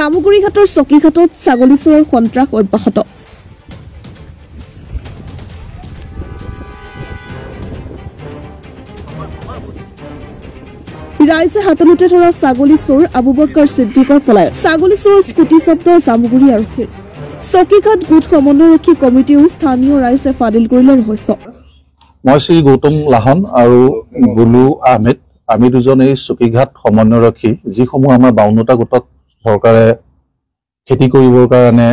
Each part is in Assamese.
জামুগুৰিঘাটৰ চকীঘাটত ছাগলী চোৰৰ সন্ত্ৰাস অব্যাহত। ৰাইজে হাতলুতে ধৰা ছাগলী চোৰ আবুবকৰ সিদ্দিকৰ পলাই। ছাগলী চোৰৰ স্কুটি শব্দ জামুগুৰি আৰক্ষীৰ। চকীঘাট গোট সমন্বয়ৰক্ষী কমিটিও স্থানীয় ৰাইজে ফাদিল কৰিলে ৰহস্য। মই শ্ৰী গৌতম লাহন আৰু বুলু আহমেদ আমি দুজন এই চকীঘাট সমন্বয়ৰক্ষী, যিসমূহ আমাৰ 52টা গোটত চৰকাৰে খেতি কৰিবৰ কাৰণে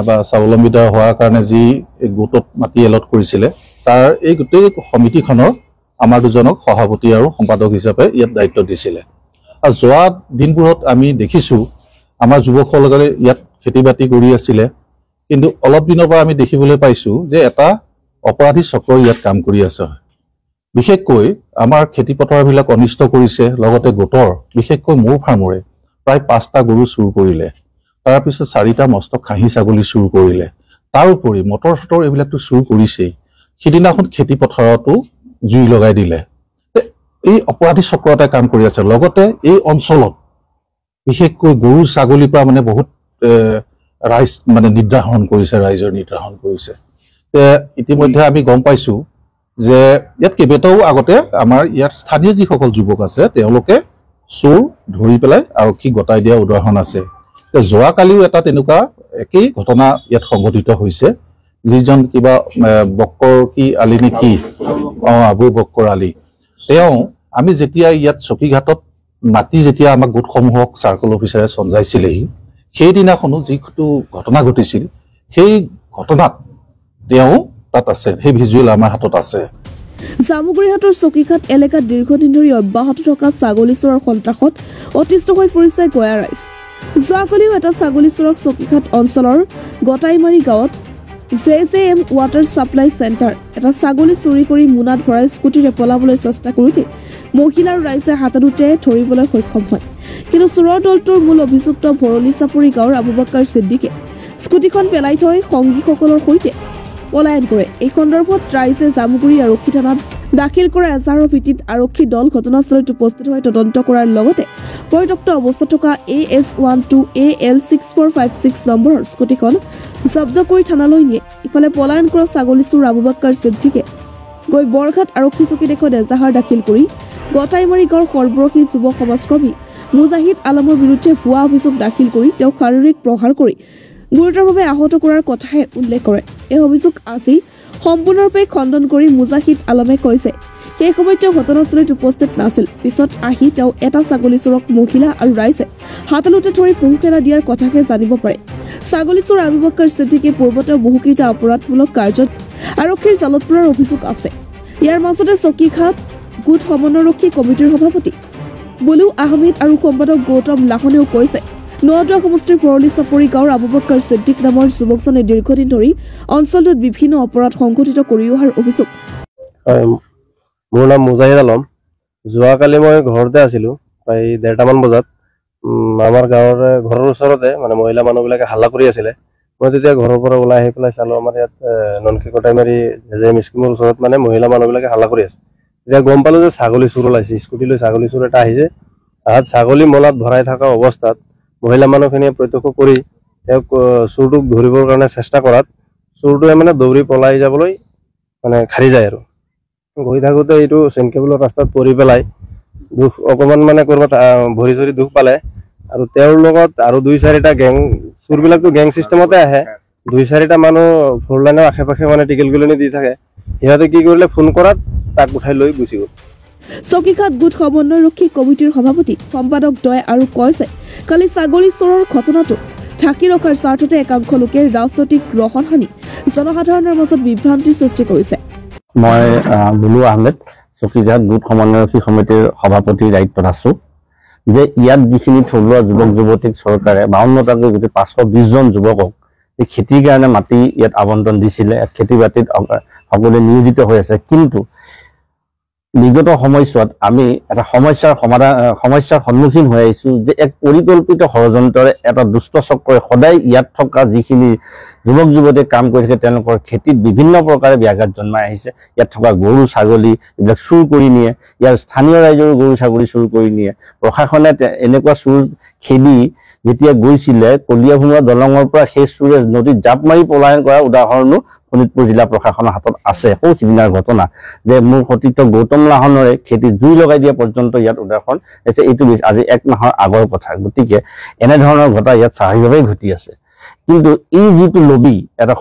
বা স্বাৱলম্বিতা হোৱাৰ কাৰণে যি গোটত মাটি এলট কৰিছিলে, তাৰ এই গোটেই সমিতিখনৰ আমাৰ দুজনক সভাপতি আৰু সম্পাদক হিচাপে ইয়াত দায়িত্ব দিছিলে। আৰু যোৱা দিনবোৰত আমি দেখিছোঁ আমাৰ যুৱকসকলে ইয়াত খেতি বাতি কৰি আছিলে, কিন্তু অলপ দিনৰ পৰা আমি দেখিবলৈ পাইছোঁ যে এটা অপৰাধী চক্ৰ ইয়াত কাম কৰি আছে। বিশেষকৈ আমাৰ খেতি পথাৰবিলাক অনিষ্ট কৰিছে, লগতে গোটৰ বিশেষকৈ মৌ ফাৰ্মৰে প্ৰায় 5টা গৰু চুৰ কৰিলে, তাৰপিছত 4টা মস্ত খাহী ছাগলী চুৰ কৰিলে, তাৰ উপৰি মটৰ চটৰ এইবিলাকতো চুৰ কৰিছেই। সিদিনাখন খেতি পথাৰতো জুই লগাই দিলে। এই অপৰাধী চক্ৰ এটাই কাম কৰি আছে। লগতে এই অঞ্চলত বিশেষকৈ গৰু ছাগলীৰ পৰা মানে বহুত ৰাইজ মানে নিৰ্ধাৰণ কৰিছে, ৰাইজৰ নিৰ্ধাৰণ কৰিছে। ইতিমধ্যে আমি গম পাইছোঁ যে ইয়াত কেইবাটাও আগতে আমাৰ ইয়াত স্থানীয় যিসকল যুৱক আছে তেওঁলোকে চোৰ ধৰি পেলাই আৰক্ষীক গতাই দিয়া উদাহৰণ আছে। যোৱাকালিও এটা তেনেকুৱা একেই ঘটনা ইয়াত সংঘটিত হৈছে। যিজন কিবা বক্কৰ কি আলি নে কি, আবু বক্কৰ আলি, তেওঁ আমি যেতিয়া ইয়াত চকীঘাটত মাটি যেতিয়া আমাক গোটসমূহক চাৰ্কল অফিচাৰে চঞ্জাইছিলেহি, সেইদিনাখনো যিটো ঘটনা ঘটিছিল সেই ঘটনাত তেওঁ তাত আছে, সেই ভিজুৱেল আমাৰ হাতত আছে। জামুগুৰিঘাটৰ চকীঘাট এলেকাত দীৰ্ঘদিন ধৰি অব্যাহত থকা ছাগলী চোৰৰ সন্ত্ৰাসত অতিষ্ঠ হৈ পৰিছে গয়া ৰাইজ। যোৱাকালিও এটা ছাগলী চোৰক চকীঘাট অঞ্চলৰ গটাইমাৰী গাঁৱত JJM ৱাটাৰ ছাপ্লাই চেণ্টাৰ এটা ছাগলী চুৰি কৰি মোনাত ভৰাই স্কুটিৰে পলাবলৈ চেষ্টা কৰোঁতে মহিলা আৰু ৰাইজে হাতলুতে ধৰিবলৈ সক্ষম হয়। কিন্তু চোৰৰ দলটোৰ মূল অভিযুক্ত ভৰলী চাপৰি গাঁৱৰ আবুবকৰ সিদ্দিকে স্কুটিখন পেলাই থৈ সংগীসকলৰ সৈতে পলায়ন কৰে। এই সন্দৰ্ভত ৰাইজে জামুগুৰি আৰক্ষী থানাত দাখিল কৰা এজাহাৰৰ ভিত্তিত আৰক্ষী দল ঘটনাস্থলীত উপস্থিত হৈ তদন্ত কৰাৰ লগতে পৰিত্যক্ত অৱস্থাত থকা AS12 AL6456 নম্বৰৰ স্কুটিখন জব্দ কৰি থানালৈ নিয়ে। ইফালে পলায়ন কৰা ছাগলী চোৰ আবুবকৰ সিদ্দিকে গৈ বৰঘাট আৰক্ষী চকীত এখন এজাহাৰ দাখিল কৰি গটাইমাৰী গাঁৱৰ সৰ্ববয়সী যুৱ সমাজকৰ্মী মুজাহিদ আলমৰ বিৰুদ্ধে ভুৱা অভিযোগ দাখিল কৰি তেওঁক শাৰীৰিক প্ৰহাৰ কৰি গুৰুতৰভাৱে আহত কৰাৰ কথাহে উল্লেখ কৰে। এই অভিযোগ আজি সম্পূৰ্ণৰূপে খণ্ডন কৰি মুজাহিদ আলমে কৈছে সেই সময়ত তেওঁ ঘটনাস্থলীত উপস্থিত নাছিল। পিছত আহি তেওঁ এটা ছাগলী চোৰক মহিলা আৰু ৰাইজে হাতলুতে ধৰি পোহখেৰা দিয়াৰ কথাকে জানিব পাৰে। ছাগলী চোৰ আবুবকৰ সিদ্দিকে পূৰ্বতেও বহুকেইটা অপৰাধমূলক কাৰ্যত আৰক্ষীৰ জালত পৰাৰ অভিযোগ আছে। ইয়াৰ মাজতে চকীঘাট গোট সমন্বয়ৰক্ষী কমিটিৰ সভাপতি বুলু আহমেদ আৰু সম্পাদক গৌতম লাহনেও কৈছে নদুৱা সমষ্টিৰ ভৰলী চাপৰি গাঁৱৰ আবুবকৰ সিদ্দিক নামৰ যুৱকজনে দীৰ্ঘদিন ধৰি অঞ্চলটোত বিভিন্ন অপৰাধ সংঘটিত কৰি অহাৰ অভিযোগ। মোৰ নাম মুজাহিদ আলম। যোৱাকালি মই ঘৰতে আছিলোঁ প্ৰায় 1:30মান বজাত। আমাৰ ঘৰৰ ওচৰতে মানে মহিলা মানুহবিলাকে হাল্লা কৰি আছিলে। মই তেতিয়া ঘৰৰ পৰা ওলাই আহি পেলাই চালোঁ আমাৰ ইয়াত ননকি কটাইমাৰী JJM স্কিমৰ ওচৰত মানে মহিলা মানুহবিলাকে হাল্লা কৰি আছে। তেতিয়া গম পালোঁ যে ছাগলী চোৰ ওলাইছে, স্কুটি লৈ ছাগলী চোৰ এটা আহিছে। তাত ছাগলী মলাত ভৰাই থকা অৱস্থাত মহিলা মানুহখিনিয়ে প্ৰত্যক্ষ কৰি তেওঁক চোৰটোক ধৰিবৰ কাৰণে চেষ্টা কৰাত চোৰটোৱে মানে দৌৰি পলাই যাবলৈ মানে খাৰি যায় আৰু গৈ থাকোঁতে এইটো চেনকেবলৰ ৰাস্তাত পৰি পেলাই দুখ অকণমান মানে ক'ৰবাত ভৰি চৰি দুখ পালে। আৰু তেওঁৰ লগত আৰু 2-4টা গেং, চোৰবিলাকতো গেং ছিষ্টেমতে আহে, 2-4টা মানুহ ফ'ৰ লাইনৰ আশে পাশে মানে টিকেল গুলনি দি থাকে। সিহঁতে কি কৰিলে ফোন কৰাত তাক উঠাই লৈ গুচি গ'ল। চকীঘাট গোট সমন্বয়ৰক্ষী কমিটিৰ সভাপতি সম্পাদক দ্বয় আৰু কয় যে কালি ছাগলী চোৰৰ ঘটনাটো ঢাকি ৰখাৰ স্বাৰ্থতে একাংশ লোকে ৰাজনৈতিক ৰহণ সানি জনসাধাৰণৰ মাজত বিভ্ৰান্তিৰ সৃষ্টি কৰিছে। মই বুলু আহমেদ চকীঘাট গোট সমন্বয়ৰক্ষী সমিতিৰ সভাপতিৰ দায়িত্বত আছোঁ। যে ইয়াত যিখিনি থলুৱা যুৱক যুৱতীক চৰকাৰে 52টাকৈ গোটেই 520জন যুৱকক এই খেতিৰ কাৰণে মাটি ইয়াত আবণ্টন দিছিলে, খেতি বাতিত সকলোৱে নিয়োজিত হৈ আছে। কিন্তু বিগত সময়ছোৱাত আমি এটা সমস্যাৰ সন্মুখীন হৈ আহিছোঁ যে এক পৰিকল্পিত ষড়যন্ত্ৰৰে এটা দুষ্ট চক্ৰই সদায় ইয়াত থকা যিখিনি যুৱক যুৱতীয়ে কাম কৰি থাকে তেওঁলোকৰ খেতিত বিভিন্ন প্ৰকাৰে ব্যাঘাত জন্মাই আহিছে। ইয়াত থকা গৰু ছাগলী এইবিলাক চুৰ কৰি নিয়ে, ইয়াৰ স্থানীয় ৰাইজৰ গৰু ছাগলী চুৰ কৰি নিয়ে। প্ৰশাসনে এনেকুৱা চুৰ খেদি যেতিয়া গৈছিলে কলিয়াভোমোৰা দলঙৰ পৰা সেই সুৰেজ নদীত জাপ মাৰি পলায়ন কৰা উদাহৰণো শোণিতপুৰ জিলা প্ৰশাসনৰ হাতত আছে সৌ সিদিনাৰ ঘটনা যে মোৰ সতীৰ্থ গৌতম লাহনৰে খেতি জুই লগাই দিয়া পৰ্যন্ত ইয়াত উদাহৰণ হৈছে এইটো আজি 1 মাহৰ আগৰ কথা গতিকে এনেধৰণৰ ঘটনা ইয়াত স্বাভাৱিকভাৱে ঘটি আছে কিন্তু এই যিটো লবি এটা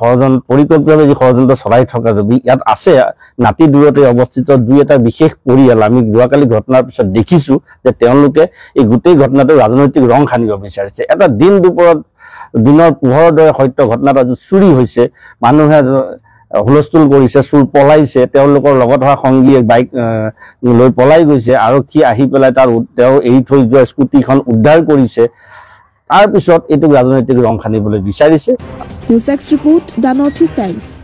পৰিকল্পিতভাৱে যি ষড়যন্ত্ৰ চলাই থকা লবি ইয়াত আছে নাতি দূৰতে অৱস্থিত দুই এটা বিশেষ পৰিয়াল আমি যোৱাকালি ঘটনাৰ পিছত দেখিছো যে তেওঁলোকে এই গোটেই ঘটনাটো ৰাজনৈতিক ৰং সানিব বিচাৰিছে এটা দিনৰ পোহৰৰ দৰে সত্য ঘটনাটো চুৰি হৈছে মানুহে হুলস্থুল কৰিছে চুৰ পলাইছে তেওঁলোকৰ লগত হোৱা সংগীয়ে বাইক লৈ পলাই গৈছে আৰক্ষী আহি পেলাই তেওঁ এৰি থৈ যোৱা স্কুটিখন উদ্ধাৰ কৰিছে তাৰ পিছত এইটো ৰাজনৈতিক ৰং সানিবলৈ বিচাৰিছে news desk report the north east times